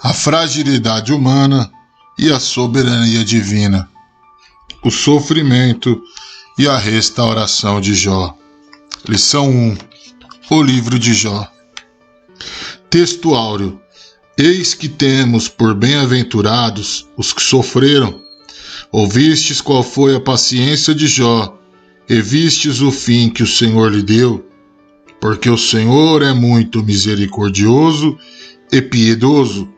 a fragilidade humana e a soberania divina, o sofrimento e a restauração de Jó. Lição 1. O livro de Jó. Texto áureo. Eis que temos por bem-aventurados os que sofreram. Ouvistes qual foi a paciência de Jó, e vistes o fim que o Senhor lhe deu, porque o Senhor é muito misericordioso e piedoso.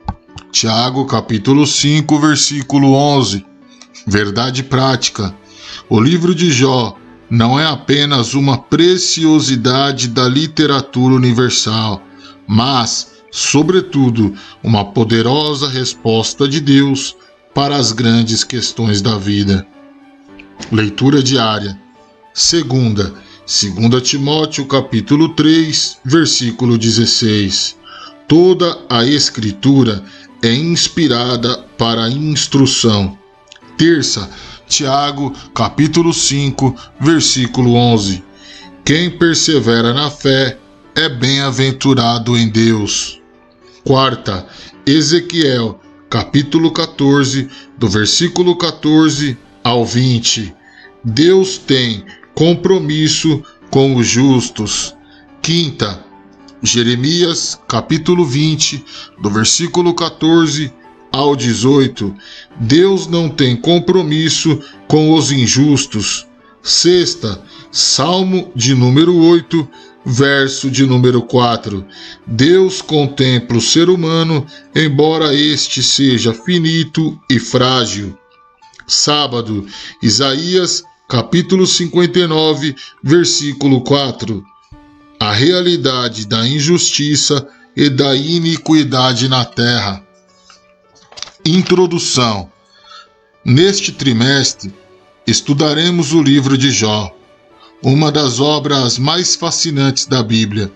Tiago, capítulo 5, versículo 11. Verdade prática. O livro de Jó não é apenas uma preciosidade da literatura universal, mas, sobretudo, uma poderosa resposta de Deus para as grandes questões da vida. Leitura diária. Segunda Timóteo, capítulo 3, versículo 16. Toda a Escritura é inspirada para a instrução. Terça, Tiago, capítulo 5, versículo 11. Quem persevera na fé é bem-aventurado em Deus. Quarta, Ezequiel, capítulo 14, do versículo 14 ao 20. Deus tem compromisso com os justos. Quinta, Jeremias, capítulo 20, do versículo 14 ao 18. Deus não tem compromisso com os injustos. Sexta, Salmo de número 8, verso de número 4. Deus contempla o ser humano, embora este seja finito e frágil. Sábado, Isaías, capítulo 59, versículo 4. A realidade da injustiça e da iniquidade na terra. Introdução. Neste trimestre, estudaremos o livro de Jó, uma das obras mais fascinantes da Bíblia.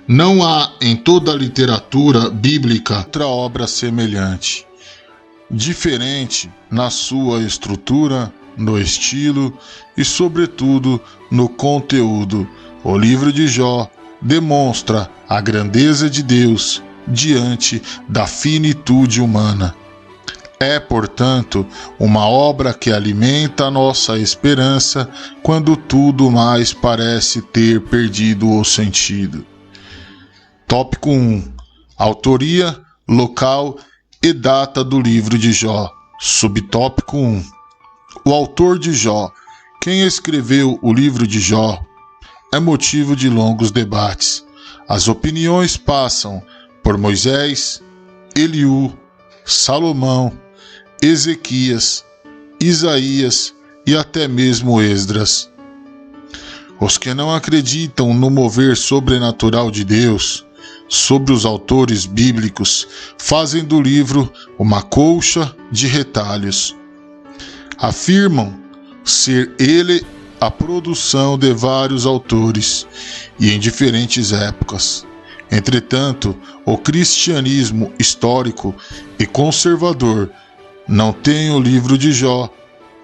Não há em toda a literatura bíblica outra obra semelhante. Diferente na sua estrutura, no estilo e, sobretudo, no conteúdo, o livro de Jó demonstra a grandeza de Deus diante da finitude humana. É, portanto, uma obra que alimenta a nossa esperança quando tudo mais parece ter perdido o sentido. Tópico 1. Autoria, local e data do livro de Jó. Subtópico 1. O autor de Jó. Quem escreveu o livro de Jó é motivo de longos debates. As opiniões passam por Moisés, Eliú, Salomão, Ezequias, Isaías e até mesmo Esdras. Os que não acreditam no mover sobrenatural de Deus sobre os autores bíblicos fazem do livro uma colcha de retalhos. Afirmam ser ele a produção de vários autores e em diferentes épocas. Entretanto, o cristianismo histórico e conservador não tem o livro de Jó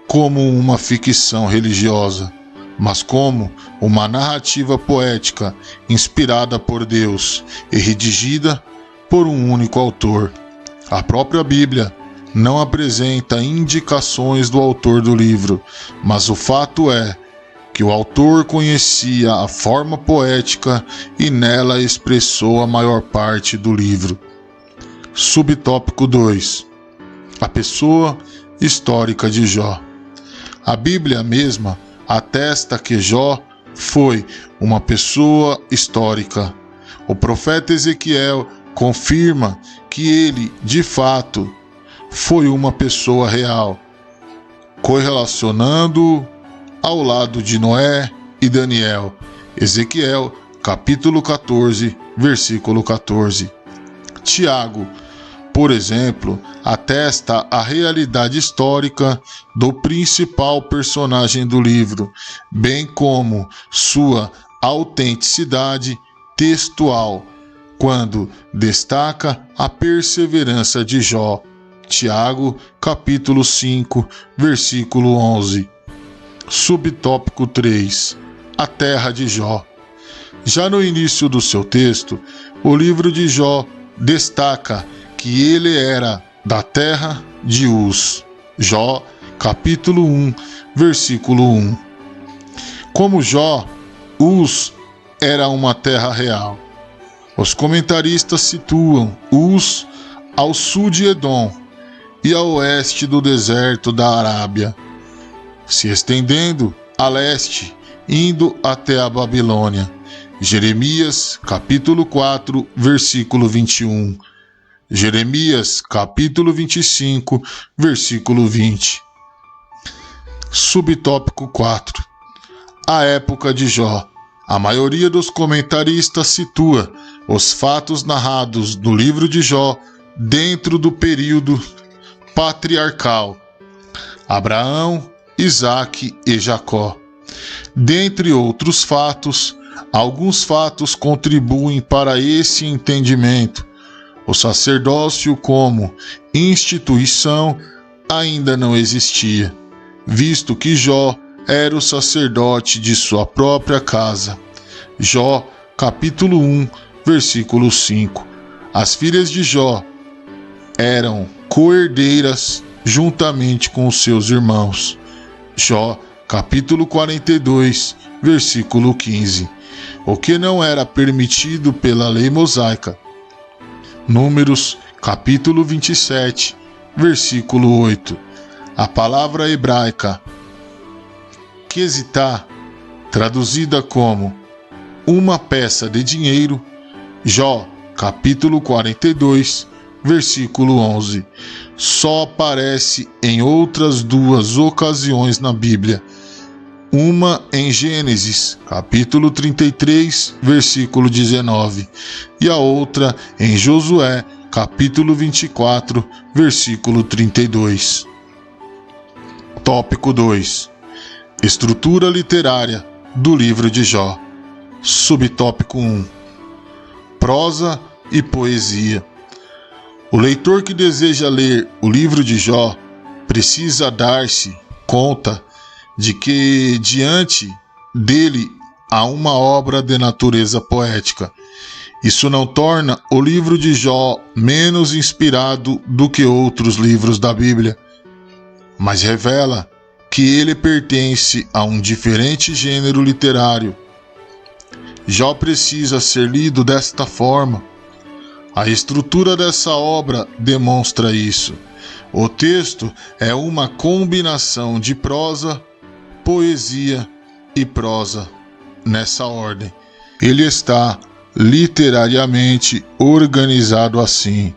como uma ficção religiosa, mas como uma narrativa poética inspirada por Deus e redigida por um único autor. A própria Bíblia não apresenta indicações do autor do livro, mas o fato é que o autor conhecia a forma poética e nela expressou a maior parte do livro. Subtópico 2. A pessoa histórica de Jó. A Bíblia mesma atesta que Jó foi uma pessoa histórica. O profeta Ezequiel confirma que ele, de fato, foi uma pessoa real, correlacionando-o ao lado de Noé e Daniel. Ezequiel, capítulo 14, versículo 14. Tiago, por exemplo, atesta a realidade histórica do principal personagem do livro, bem como sua autenticidade textual, quando destaca a perseverança de Jó. Tiago, capítulo 5, versículo 11. Subtópico 3. A terra de Jó. Já no início do seu texto, o livro de Jó destaca que ele era da terra de Uz. Jó, capítulo 1, versículo 1. Como Jó, Uz era uma terra real. Os comentaristas situam Uz ao sul de Edom e ao oeste do deserto da Arábia, se estendendo a leste, indo até a Babilônia. Jeremias, capítulo 4, versículo 21. Jeremias, capítulo 25, versículo 20. Subtópico 4. A época de Jó. A maioria dos comentaristas situa os fatos narrados no livro de Jó dentro do período patriarcal. Abraão, Isaque e Jacó. Dentre outros fatos, alguns fatos contribuem para esse entendimento. O sacerdócio como instituição ainda não existia, visto que Jó era o sacerdote de sua própria casa. Jó, capítulo 1, versículo 5. As filhas de Jó eram co-herdeiras juntamente com os seus irmãos. Jó, capítulo 42, versículo 15. O que não era permitido pela lei mosaica. Números, capítulo 27, versículo 8. A palavra hebraica quesitá, traduzida como uma peça de dinheiro, Jó, capítulo 42, versículo 11, só aparece em outras duas ocasiões na Bíblia. Uma em Gênesis, capítulo 33, versículo 19, e a outra em Josué, capítulo 24, versículo 32. Tópico 2. Estrutura literária do livro de Jó. Subtópico 1. Prosa e poesia. O leitor que deseja ler o livro de Jó precisa dar-se conta de que diante dele há uma obra de natureza poética. Isso não torna o livro de Jó menos inspirado do que outros livros da Bíblia, mas revela que ele pertence a um diferente gênero literário. Jó precisa ser lido desta forma. A estrutura dessa obra demonstra isso. O texto é uma combinação de prosa, poesia e prosa, nessa ordem. Ele está literariamente organizado assim: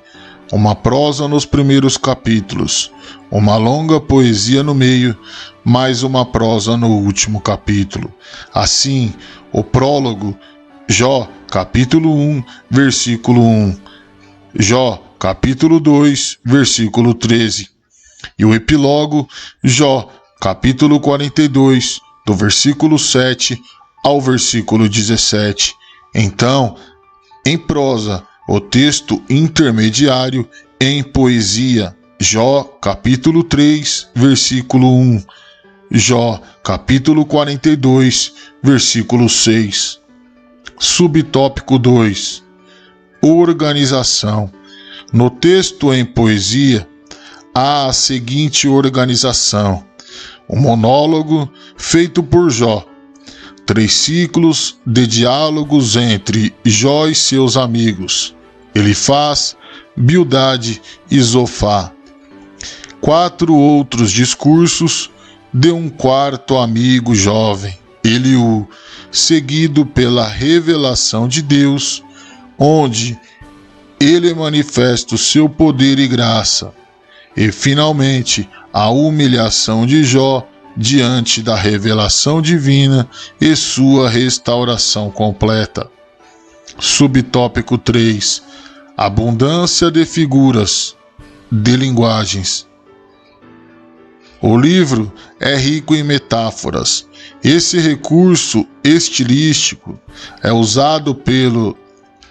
uma prosa nos primeiros capítulos, uma longa poesia no meio, mais uma prosa no último capítulo. Assim, o prólogo, Jó, capítulo 1, versículo 1, Jó, capítulo 2, versículo 13, e o epílogo, Jó, capítulo 42, do versículo 7 ao versículo 17. Então, em prosa, o texto intermediário em poesia, Jó, capítulo 3, versículo 1, Jó, capítulo 42, versículo 6. Subtópico 2. Organização. No texto em poesia, há a seguinte organização: um monólogo feito por Jó, 3 ciclos de diálogos entre Jó e seus amigos, Elifaz, Bildade e Zofá, 4 outros discursos de um quarto amigo jovem, Eliú, seguido pela revelação de Deus, onde ele manifesta o seu poder e graça, e finalmente a humilhação de Jó diante da revelação divina e sua restauração completa. Subtópico 3. Abundância de figuras, de linguagens. O livro é rico em metáforas. Esse recurso estilístico é usado pelo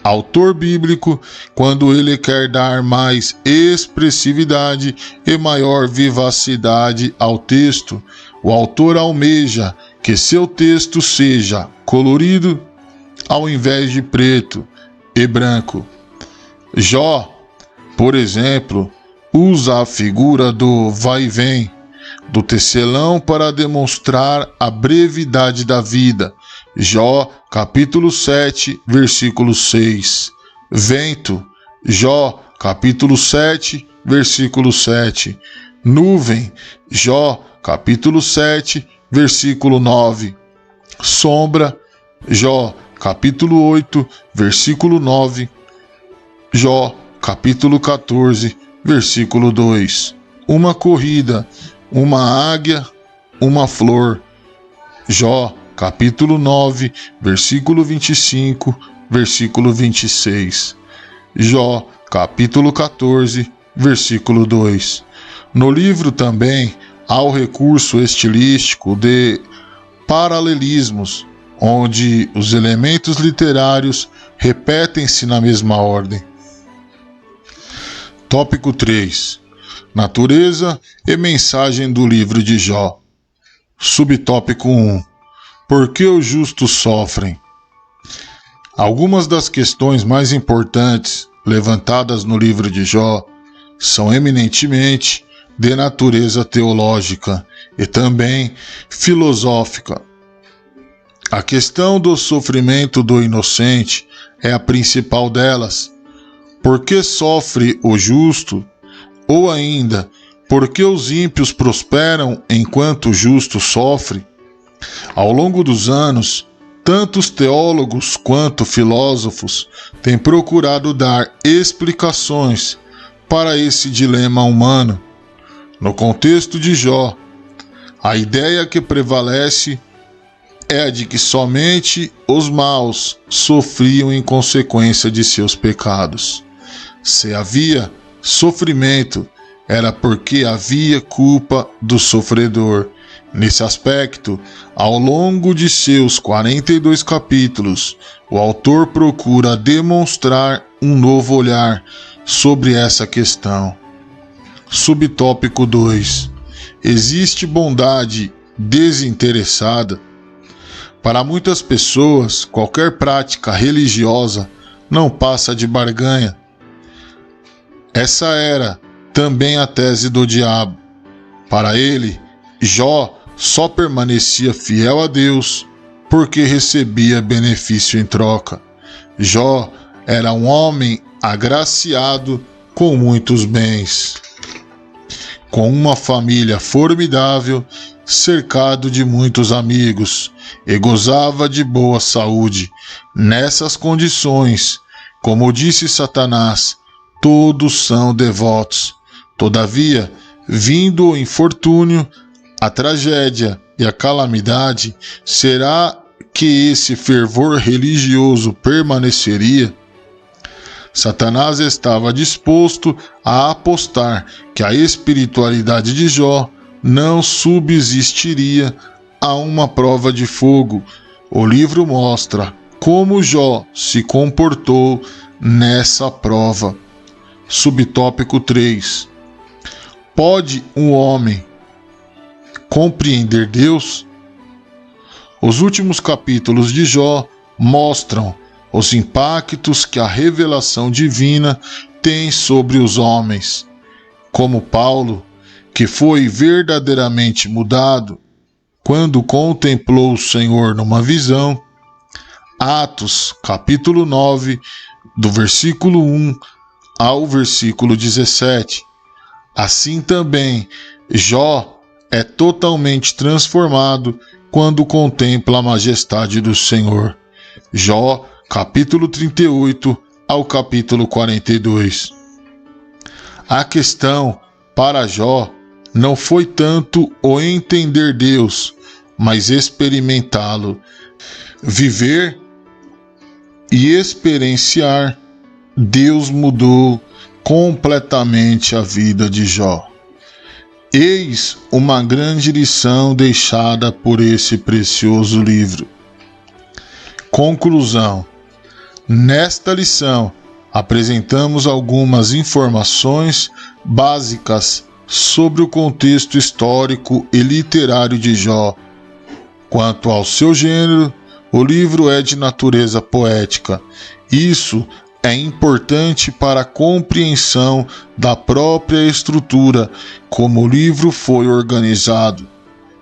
autor bíblico quando ele quer dar mais expressividade e maior vivacidade ao texto. O autor almeja que seu texto seja colorido ao invés de preto e branco. Jó por exemplo, usa a figura do vai e vem, do tecelão para demonstrar a brevidade da vida. Jó, capítulo 7, versículo 6. Vento, Jó, capítulo 7, versículo 7. Nuvem, Jó, capítulo 7, versículo 9. Sombra, Jó, capítulo 8, versículo 9. Jó, capítulo 14, versículo 2. Uma corrida, uma águia, uma flor. Jó, capítulo 9, versículo 25, versículo 26. Jó, capítulo 14, versículo 2. No livro também há o recurso estilístico de paralelismos, onde os elementos literários repetem-se na mesma ordem. Tópico 3. Natureza e mensagem do livro de Jó. Subtópico 1. Por que os justos sofrem? Algumas das questões mais importantes levantadas no livro de Jó são eminentemente de natureza teológica e também filosófica. A questão do sofrimento do inocente é a principal delas. Por que sofre o justo? Ou ainda, por que os ímpios prosperam enquanto o justo sofre? Ao longo dos anos, tantos teólogos quanto filósofos têm procurado dar explicações para esse dilema humano. No contexto de Jó, a ideia que prevalece é a de que somente os maus sofriam em consequência de seus pecados. Se havia sofrimento, era porque havia culpa do sofredor. Nesse aspecto, ao longo de seus 42 capítulos, o autor procura demonstrar um novo olhar sobre essa questão. Subtópico 2. Existe bondade desinteressada? Para muitas pessoas, qualquer prática religiosa não passa de barganha. Essa era também a tese do diabo. Para ele, Jó só permanecia fiel a Deus porque recebia benefício em troca. Jó era um homem agraciado com muitos bens, com uma família formidável, cercado de muitos amigos, e gozava de boa saúde. Nessas condições, como disse Satanás, todos são devotos. Todavia, vindo o infortúnio, a tragédia e a calamidade, será que esse fervor religioso permaneceria? Satanás estava disposto a apostar que a espiritualidade de Jó não subsistiria a uma prova de fogo. O livro mostra como Jó se comportou nessa prova. Subtópico 3. Pode um homem compreender Deus? Os últimos capítulos de Jó mostram os impactos que a revelação divina tem sobre os homens. Como Paulo, que foi verdadeiramente mudado quando contemplou o Senhor numa visão. Atos, capítulo 9, do versículo 1 ao versículo 17. Assim também, Jó é totalmente transformado quando contempla a majestade do Senhor. Jó, capítulo 38 ao capítulo 42. A questão para Jó não foi tanto o entender Deus, mas experimentá-lo, viver e experienciar. Deus mudou completamente a vida de Jó. Eis uma grande lição deixada por esse precioso livro. Conclusão. Nesta lição, apresentamos algumas informações básicas sobre o contexto histórico e literário de Jó. Quanto ao seu gênero, o livro é de natureza poética. Isso é importante para a compreensão da própria estrutura como o livro foi organizado.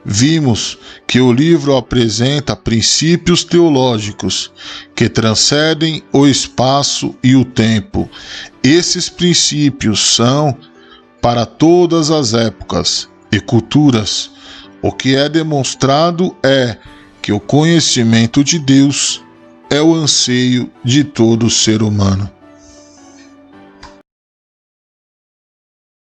Vimos que o livro apresenta princípios teológicos que transcendem o espaço e o tempo. Esses princípios são para todas as épocas e culturas. O que é demonstrado é que o conhecimento de Deus é o anseio de todo ser humano.